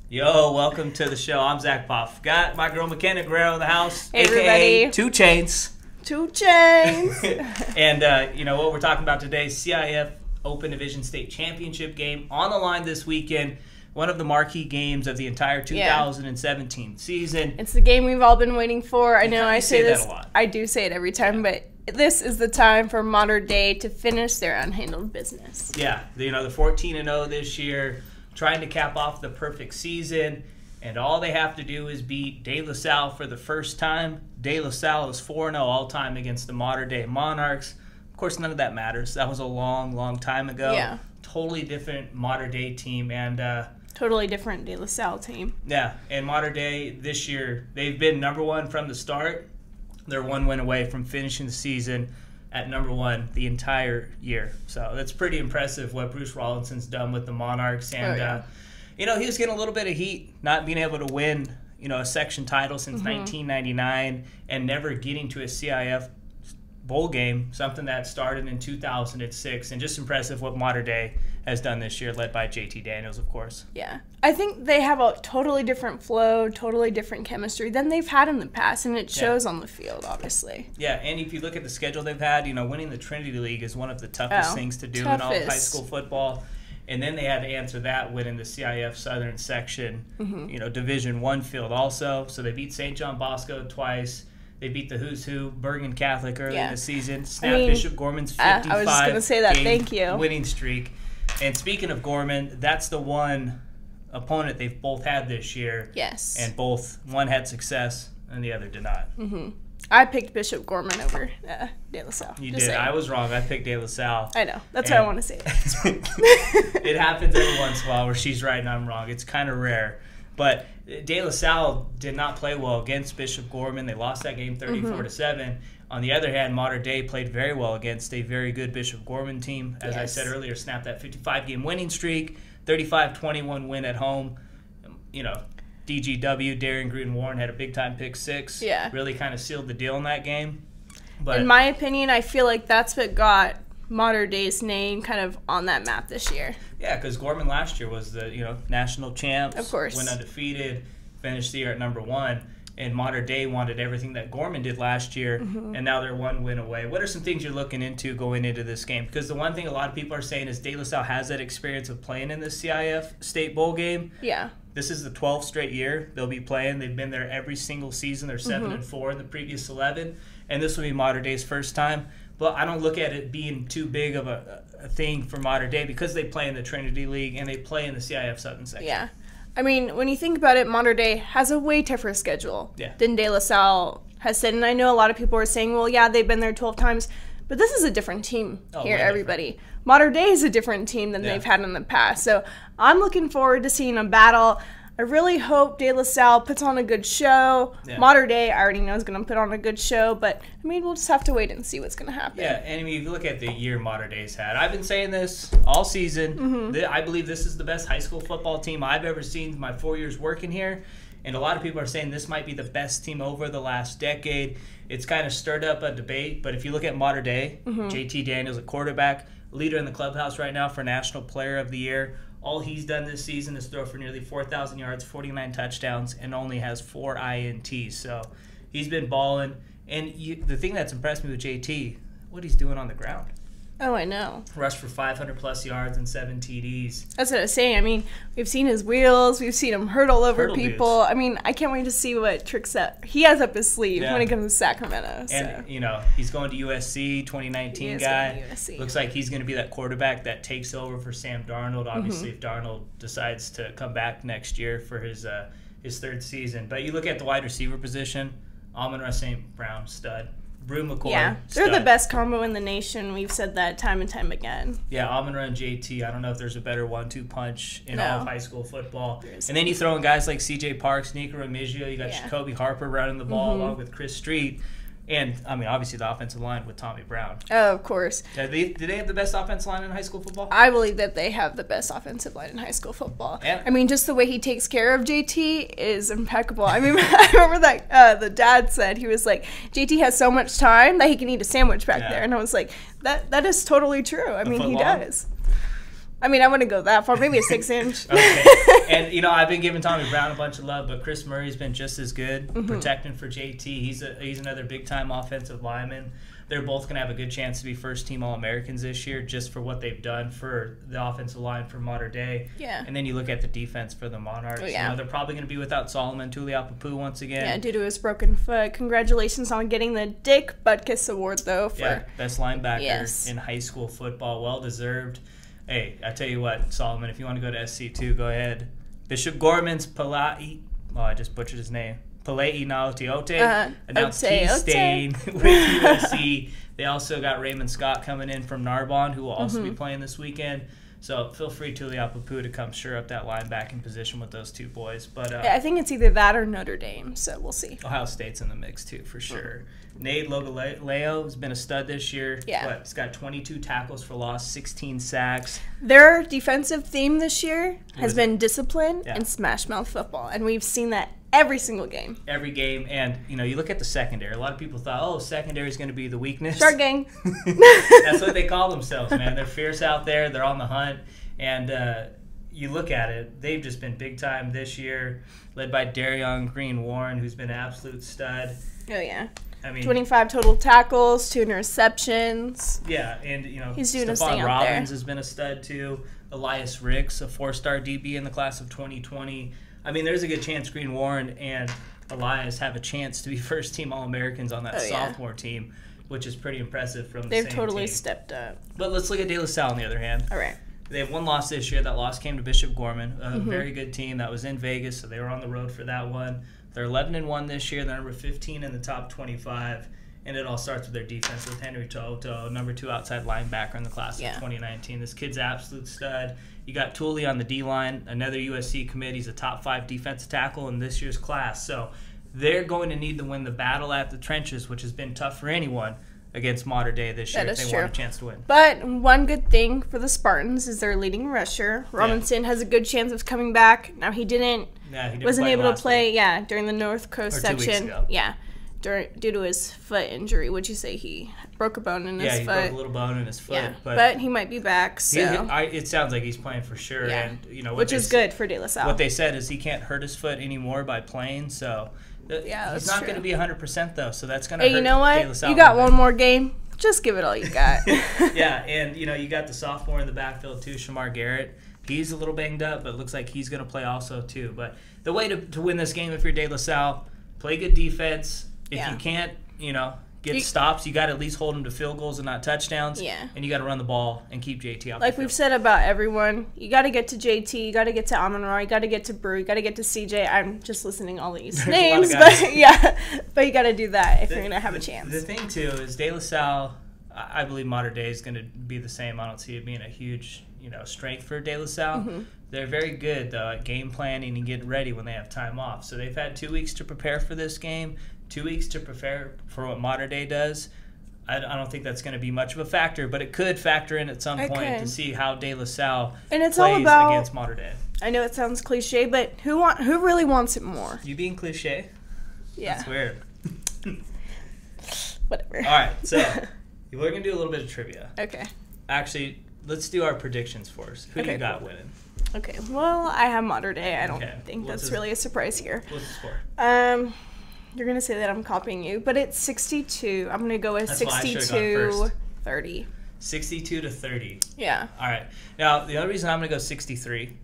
Yo, welcome to the show. I'm Zack Poff. Got my girl Myckena Guerrero in the house, hey, a.k.a. everybody. 2 Chainz. 2 Chainz. And, what we're talking about today, CIF Open Division State Championship game on the line this weekend. One of the marquee games of the entire 2017 season. It's the game we've all been waiting for. I know I say this. That a lot. I do say it every time, but this is the time for Mater Dei to finish their unhandled business. Yeah, the 14-0 this year, trying to cap off the perfect season, and all they have to do is beat De La Salle for the first time. De La Salle is 4-0 all-time against the Mater Dei Monarchs. Of course, none of that matters. That was a long, long time ago. Yeah. Totally different Mater Dei team, and totally different De La Salle team. yeah, and Mater Dei this year, they've been number one from the start. They're 1 win away from finishing the season at number one the entire year. So that's pretty impressive what Bruce Rawlinson's done with the Monarchs. And, he was getting a little bit of heat, not being able to win, a section title since 1999 and never getting to a CIF bowl game, something that started in 2006. And just impressive what Mater Dei has done this year, led by JT Daniels, of course. Yeah. I think they have a totally different flow, totally different chemistry than they've had in the past, and it shows on the field, obviously. Yeah, and if you look at the schedule they've had, winning the Trinity League is one of the toughest things to do in all of high school football. And then they had to answer that winning the CIF Southern Section, Division I field also. So they beat St. John Bosco twice. They beat the Who's Who, Bergen Catholic early in the season. Snapped Bishop Gorman's 55 I was just gonna say that. Thank you. Winning streak. And speaking of Gorman, that's the one opponent they've both had this year. Yes. And one had success and the other did not. I picked Bishop Gorman over De La Salle. You did. Saying. I was wrong. I picked De La Salle. I know. That's why I want to say it. It happens every once in a while where she's right and I'm wrong. It's kind of rare. But De La Salle did not play well against Bishop Gorman. They lost that game 34-7. On the other hand, Mater Dei played very well against a very good Bishop Gorman team. As I said earlier, snapped that 55-game winning streak, 35-21 win at home. DGW, Darian Gruden-Warren, had a big-time pick six. Yeah. Really kind of sealed the deal in that game. But in my opinion, I feel like that's what got Mater Dei's name kind of on that map this year. Yeah, because Gorman last year was the national champs. Of course. Went undefeated, finished the year at number one. And Mater Dei wanted everything that Gorman did last year, and now they're 1 win away. What are some things you're looking into going into this game? Because the one thing a lot of people are saying is De La Salle has that experience of playing in the CIF State Bowl game. Yeah. This is the 12th straight year they'll be playing. They've been there every single season. They're 7-4 in the previous 11, and this will be Mater Dei's first time. But I don't look at it being too big of a thing for Mater Dei because they play in the Trinity League and they play in the CIF Southern section. Yeah. I mean, when you think about it, Mater Dei has a way tougher schedule than De La Salle has said. And I know a lot of people are saying, well, yeah, they've been there 12 times. But this is a different team here, everybody. Mater Dei is a different team than they've had in the past. So I'm looking forward to seeing a battle. I really hope De La Salle puts on a good show. Yeah. Mater Dei, I already know, is going to put on a good show. But, I mean, we'll just have to wait and see what's going to happen. Yeah, and I mean, if you look at the year Mater Dei's had, I've been saying this all season. I believe this is the best high school football team I've ever seen in my 4 years working here. And a lot of people are saying this might be the best team over the last decade. It's kind of stirred up a debate. But if you look at Mater Dei, JT Daniels, a quarterback, leader in the clubhouse right now for National Player of the Year. All he's done this season is throw for nearly 4,000 yards, 49 touchdowns, and only has 4 INTs. So he's been balling. And the thing that's impressed me with JT, what he's doing on the ground. Oh, I know. Rushed for 500-plus yards and 7 TDs. That's what I was saying. I mean, we've seen his wheels. We've seen him hurdle over people. Dudes. I mean, I can't wait to see what tricks that he has up his sleeve when it comes to Sacramento. And, he's going to USC, 2019 guy. Looks like he's going to be that quarterback that takes over for Sam Darnold. Obviously, if Darnold decides to come back next year for his third season. But you look at the wide receiver position, Amon-Ra St. Brown, stud. Brew McCoy. Yeah, they're the best combo in the nation. We've said that time and time again. Yeah, Amon-Ra and JT. I don't know if there's a better 1-2 punch in all of high school football. And then you throw in guys like C.J. Parks, Nico Remigio. You got Jacoby Harper running the ball along with Chris Street. And, I mean, obviously the offensive line with Tommy Brown. Oh, of course. Do they have the best offensive line in high school football? I believe that they have the best offensive line in high school football. Yeah. I mean, just the way he takes care of JT is impeccable. I mean, I remember that the dad said, he was like, JT has so much time that he can eat a sandwich back there. And I was like, that is totally true. I mean, he does. I mean, I wouldn't go that far. Maybe a 6-inch. Okay. And, you know, I've been giving Tommy Brown a bunch of love, but Chris Murray's been just as good protecting for JT. He's another big-time offensive lineman. They're both going to have a good chance to be first-team All-Americans this year just for what they've done for the offensive line for Mater Dei. Yeah. And then you look at the defense for the Monarchs. Oh, yeah. You know, they're probably going to be without Solomon Tuliaupupu once again. Yeah, due to his broken foot. Congratulations on getting the Dick Butkus Award, though. For best linebacker in high school football. Well-deserved. Hey, I tell you what, Solomon, if you want to go to SC2, go ahead. Bishop Gorman's Palai. Oh, I just butchered his name. Palai Naotiote announced he's staying with USC. They also got Raymond Scott coming in from Narbonne, who will also be playing this weekend. So feel free, Tuliaupupu, to come shore up that linebacking position with those two boys. But I think it's either that or Notre Dame, so we'll see. Ohio State's in the mix, too, for sure. Nate Logaleo has been a stud this year. Yeah. He's got 22 tackles for loss, 16 sacks. Their defensive theme this year has been discipline and smash mouth football, and we've seen that every single game. Every game, and, you know, you look at the secondary. A lot of people thought, oh, secondary is going to be the weakness. Shark Gang. That's what they call themselves, man. They're fierce out there. They're on the hunt, and you look at it, they've just been big time this year, led by Darion Green-Warren, who's been an absolute stud. Oh, yeah. I mean, 25 total tackles, 2 interceptions. Yeah, and, you know, he's doing his thing Stephon out Robbins there. has been a stud, too. Elias Ricks, a 4-star DB in the class of 2020. I mean, there's a good chance Green-Warren and Elias have a chance to be first-team All-Americans on that sophomore team, which is pretty impressive from the same They've totally team. Stepped up. But let's look at De La Salle on the other hand. All right. They have one loss this year. That loss came to Bishop Gorman, a very good team that was in Vegas, so they were on the road for that one. They're 11-1 this year. They're number 15 in the top 25, and it all starts with their defense with Henry Toto, number 2 outside linebacker in the class of 2019. This kid's an absolute stud. You got Tooley on the D-line, another USC commit. He's a top 5 defensive tackle in this year's class. So they're going to need to win the battle at the trenches, which has been tough for anyone against Mater Dei this year if they want a chance to win. But one good thing for the Spartans is their leading rusher. Robinson has a good chance of coming back. Now he wasn't able to play during the North Coast section. Yeah. Due to his foot injury. Would you say he broke a bone in his foot? Yeah, he broke a little bone in his foot. Yeah, but he might be back. So it sounds like he's playing for sure. Yeah. And, you know, which is good for De La Salle. What they said is he can't hurt his foot anymore by playing, so he's not going to be 100% though, so that's going to hurt. Hey, you know what? De La Salle you got one more game. Just give it all you got. Yeah, and, you know, you got the sophomore in the backfield too, Shamar Garrett. He's a little banged up, but it looks like he's going to play also too. But the way to win this game if you're De La Salle, play good defense. If you can't, you know, get stops, you got to at least hold them to field goals and not touchdowns. Yeah. And you got to run the ball and keep JT out. Like we've said about everyone, you got to get to JT, you got to get to amon-ra, you got to get to Brew, you got to get to CJ. I'm just listening all these names, but you got to do that if you're going to have a chance. The thing too is De La Salle, I believe Mater Dei is going to be the same. I don't see it being a huge, you know, strength for De La Salle. They're very good though at game planning and getting ready when they have time off. So they've had 2 weeks to prepare for this game. 2 weeks to prepare for what Mater Dei does. I don't think that's going to be much of a factor, but it could factor in at some point to see how De La Salle plays against Mater Dei. I know it sounds cliche, but who really wants it more? You being cliche? Yeah. That's weird. Whatever. All right, so we're going to do a little bit of trivia. Okay. Actually, let's do our predictions first. Who do you got winning? Okay, well, I have Mater Dei. I don't think that's really a surprise here. What's the score? You're going to say that I'm copying you, but it's 62. I'm going to go with 62-30. 62-30. Yeah. All right. Now, the other reason I'm going to go 63,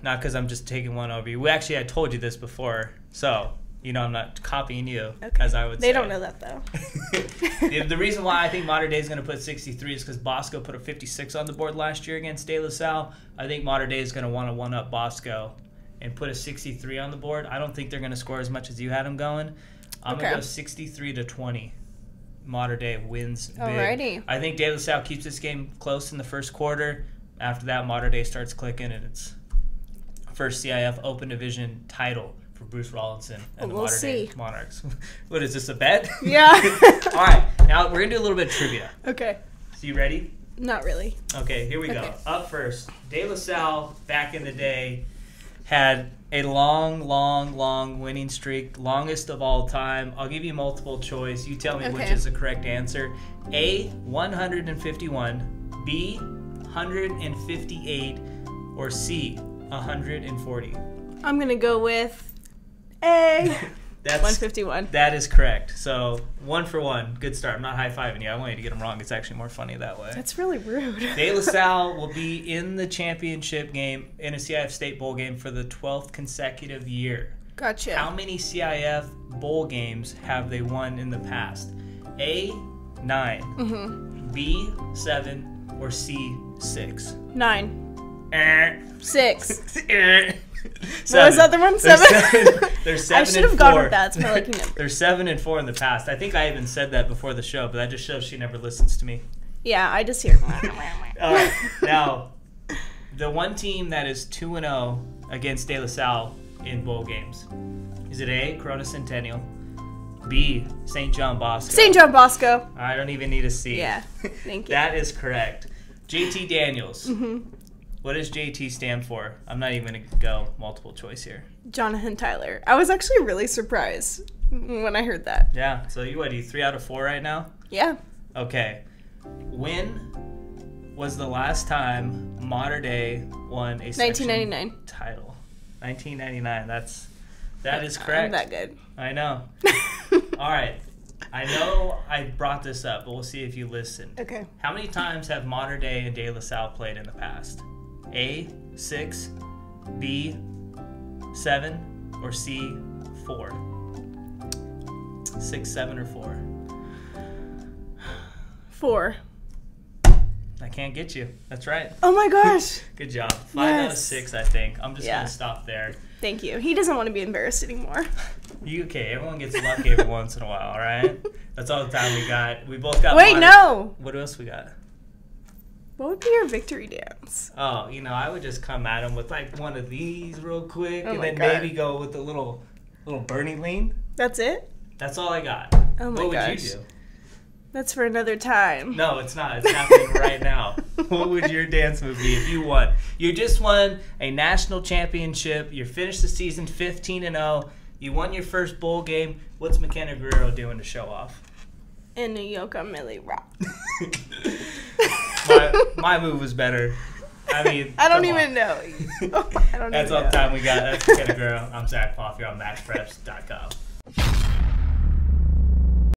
not because I'm just taking one over you. I told you this before, so, you know, I'm not copying you, as I would say. They don't know that, though. The reason why I think Mater Dei is going to put 63 is because Bosco put a 56 on the board last year against De La Salle. I think Mater Dei is going to want to one-up Bosco and put a 63 on the board. I don't think they're going to score as much as you had them going. I'm going to go 63-20. Mater Dei wins big. Alrighty. I think De La Salle keeps this game close in the first quarter. After that, Mater Dei starts clicking, and it's first CIF Open Division title for Bruce Rawlinson and the Mater Dei Monarchs. What is this, a bet? Yeah. All right. Now, we're going to do a little bit of trivia. Okay. So you ready? Not really. Okay, here we go. Up first, De La Salle, back in the day, had a long winning streak, longest of all time. I'll give you multiple choice. You tell me which is the correct answer. A, 151. B, 158, or C, 140? I'm going to go with A. That's 151. That is correct. So 1 for 1. Good start. I'm not high-fiving you. I want you to get them wrong. It's actually more funny that way. That's really rude. De La Salle will be in the championship game in a CIF State Bowl game for the 12th consecutive year. Gotcha. How many CIF bowl games have they won in the past? A, 9. Mm-hmm. B, 7. Or C, 6? 9. 6. What was the other one? 7? There's 7 I should have gone with that. It's my lucky number. There's 7 and 4 in the past. I think I even said that before the show, but that just shows she never listens to me. Yeah, I just hear. Now, the one team that is 2-0 against De La Salle in bowl games. Is it A, Corona Centennial, B, St. John Bosco? St. John Bosco. I don't even need a C. Yeah, thank you. That is correct. JT Daniels. Mm-hmm. What does JT stand for? I'm not even going to go multiple choice here. Jonathan Tyler. I was actually really surprised when I heard that. Yeah. So you 3 out of 4 right now? Yeah. Okay. When was the last time Mater Dei won a section 1999 title? 1999. That is correct. I'm that good. I know. All right. I know I brought this up, but we'll see if you listened. Okay. How many times have Mater Dei and De La Salle played in the past? A, 6, B, 7, or C, 4? 6, 7, or 4? 4. I can't get you. That's right. Oh my gosh. Good job. 5 out of 6, I think. I'm just going to stop there. Thank you. He doesn't want to be embarrassed anymore. Okay, everyone gets lucky every once in a while, all right? That's all the time we got. We both got Wait, no. What else we got? What would be your victory dance? Oh, I would just come at him with one of these real quick, and then maybe go with the little Bernie lean. That's it? That's all I got. Oh my gosh. What would you do? That's for another time. No, it's not. It's happening right now. What would your dance move be if you won? You just won a national championship. You finished the season 15-0. You won your first bowl game. What's Myckena Guerrero doing to show off? In New York, I'm really rock. my move was better. I mean, I don't even know. That's all the time we got. That's Myckena Guerrero. I'm Zack Poff. You're on MaxPreps.com.